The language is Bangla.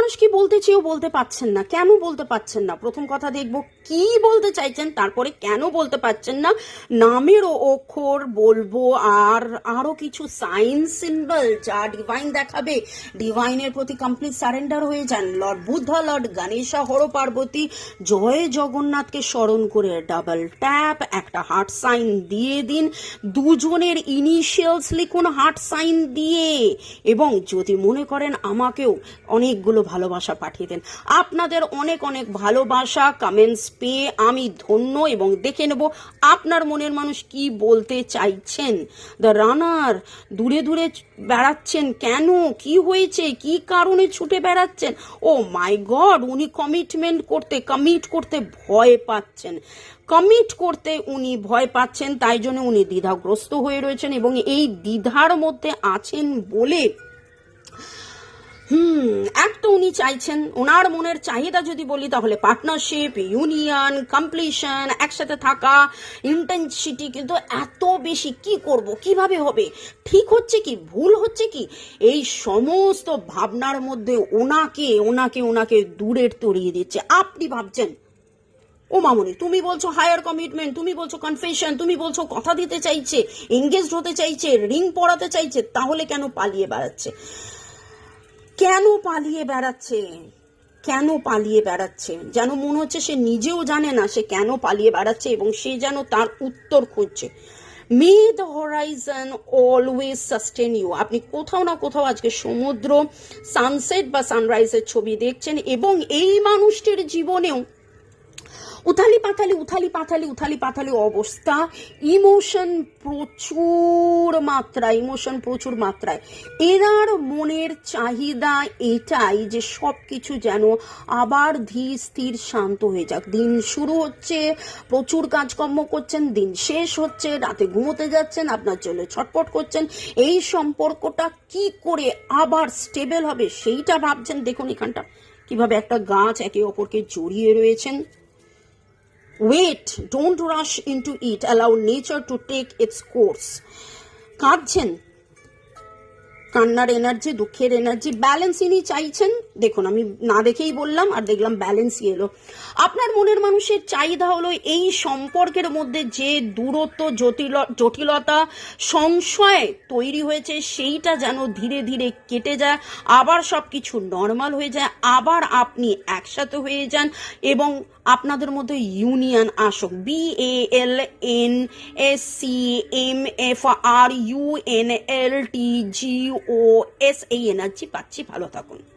মানুষ কি বলতে চেয়েও বলতে পারছেন না। কেন বলতে পারছেন না? প্রথম কথা দেখব কি বলতে চাইছেন, তারপরে কেন বলতে পারছেন না। নামের অক্ষর বলবো, আর আরো কিছু সাইন সিম্বল যা ডিভাইন দেখাবে। ডিভাইনের প্রতি কমপ্লিট সারেন্ডার হয়ে যান। লর্ড বুদ্ধা, লর্ড গণেশা, হর পার্বতী, জয় জগন্নাথকে স্মরণ করে ডাবল ট্যাপ, একটা হার্ট সাইন দিয়ে দিন। দুজনের ইনিশিয়ালস লিখুন হার্ট সাইন দিয়ে, এবং যদি মনে করেন আমাকেও অনেকগুলো ভালোবাসা পাঠিয়ে দেন। আপনাদের অনেক অনেক ভালোবাসা কমেন্টস পেয়ে আমি ধন্য, এবং দেখে নেব আপনার মনের মানুষ কি বলতে চাইছেন। দ্য রানার দূরে দূরে বেড়াচ্ছেন কেন? কি হয়েছে? কি কারণে ছুটে বেড়াচ্ছেন? ও মাই গড, উনি কমিট করতে ভয় পাচ্ছেন। কমিট করতে উনি ভয় পাচ্ছেন, তাই জন্য উনি দ্বিধাগ্রস্ত হয়ে রয়েছেন, এবং এই দ্বিধার মধ্যে আছেন বলে এক তো উনি চাইছেন, ওনার মনের চাহিদা যদি বলি তাহলে পার্টনারশিপ, ইউনিয়ন, কমপ্লিশন, একসাথে থাকা, ইন্টেন্সিটি। কিন্তু এত বেশি কি করব, কিভাবে হবে, ঠিক হচ্ছে কি, ভুল হচ্ছে কি, এই সমস্ত ভাবনার মধ্যে ওনাকে ওনাকে ওনাকে দূরের তরিয়ে দিচ্ছে। আপনি ভাবছেন ও মামনি, তুমি বলছো হায়ার কমিটমেন্ট, তুমি বলছো কনফেশন, তুমি বলছো কথা দিতে চাইছে, এঙ্গেজড হতে চাইছে, রিং পরাতে চাইছে, তাহলে কেন পালিয়ে বেড়াচ্ছে? কেন পালিয়ে বেড়াচ্ছে? কেন পালিয়ে বেড়াচ্ছে? যেন মনে হচ্ছে সে নিজেও জানে না সে কেন পালিয়ে বেড়াচ্ছে, এবং সে যেন তার উত্তর খুঁজছে। May the horizon always sustain you. আপনি কোথাও না কোথাও আজকে সমুদ্র, সানসেট বা সানরাইজের ছবি দেখছেন, এবং এই মানুষটির জীবনেও উথালি পাথালি অবস্থা। ইমোশন প্রচুর মাত্রায়। এনার মনের চাহিদা এটাই যে সব কিছু যেন আবার ধীর স্থির শান্ত হয়ে যাক। দিন শুরু হচ্ছে, প্রচুর কাজকর্ম করছেন, দিন শেষ হচ্ছে, রাতে ঘুমোতে যাচ্ছেন, আপনার জন্য ছটপট করছেন। এই সম্পর্কটা কি করে আবার স্টেবল হবে সেইটা ভাবছেন। দেখুন এখানটা কিভাবে একটা গাছ একে অপরকে জড়িয়ে রয়েছেন। Wait, don't rush into it. Allow nature to take its course. কাঁদছেন, কান্নার এনার্জি, দুঃখের এনার্জি, ব্যালেন্স ইনি চাইছেন। দেখুন আমি না দেখেই বললাম, আর দেখলাম ব্যালেন্সই এলো। আপনার মনের মানুষের চাহিদা হলো এই সম্পর্কের মধ্যে যে দূরত্ব, জটিলতা, সংশয় তৈরি হয়েছে, সেইটা যেন ধীরে ধীরে কেটে যায়, আবার সব কিছু নর্মাল হয়ে যায়, আবার আপনি একসাথে হয়ে যান, এবং আপনাদের মধ্যে ইউনিয়ন আসুক। BALNSCMFRUNLTGOS এই এনার্জি পাচ্ছি। ভালো থাকুন।